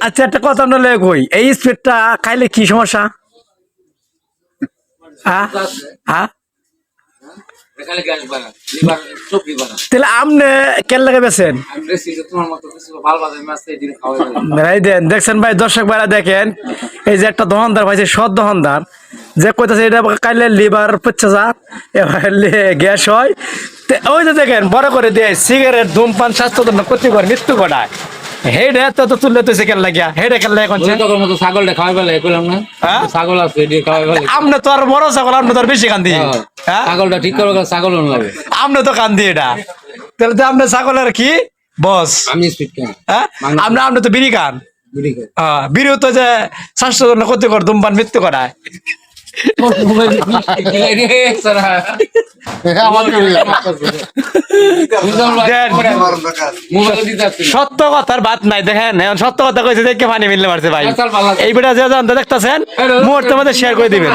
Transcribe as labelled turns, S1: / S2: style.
S1: আচ্ছা একটা কথা বলে কই, এই স্প্রেটা খাইলে কি সমস্যা? হ্যাঁ হ্যাঁ, তাহলে আপনি কেন লাগে বেছেন? ভাই দেন দেখছেন ভাই, দর্শক ভাইরা দেখেন, এই যে একটা দহনদার পাইছে, সৎ দহনদার, যে কইতাছে এটা খাইলে লিভার পচে যা, এবার গ্যাস হয়। ওই যে দেখেন বড় করে দিয়ে সিগারেট ধূমপান স্বাস্থ্য জন্য ক্ষতিকর, মৃত্যু ঘটায়। হেডে তো তুললে তো কেন লাগিয়া হেডে কেন লাগে কোন
S2: ছাগলটা খাওয়াই ফেলে কইলাম না, ছাগল আছে এদিকে খাওয়াই ফেলে।
S1: আপনি তো আর বড় ছাগল, আপনি তো আর বেশি কান্দি। হ্যাঁ
S2: ছাগলটা ঠিক করো, ছাগল লাগে।
S1: আপনি তো কান্দি এটা, তাহলে তো আপনার ছাগলের কি বস?
S2: আমি স্পিড খাই।
S1: হ্যাঁ আপনি তো বিড়ি খান।
S2: বিড়ি খাই।
S1: বিড়িও তো যে স্বাস্থ্য জন্য ক্ষতিকর, ধূমপান মৃত্যু ঘটায়। সত্য কথার বাদ নাই, দেখেন এখন সত্য কথা কইছে, দেখে পানি মিললে মারছে ভাই। এই ভিডিও যে দেখতেছেন মুহূর্তের মধ্যে শেয়ার করে দিবেন।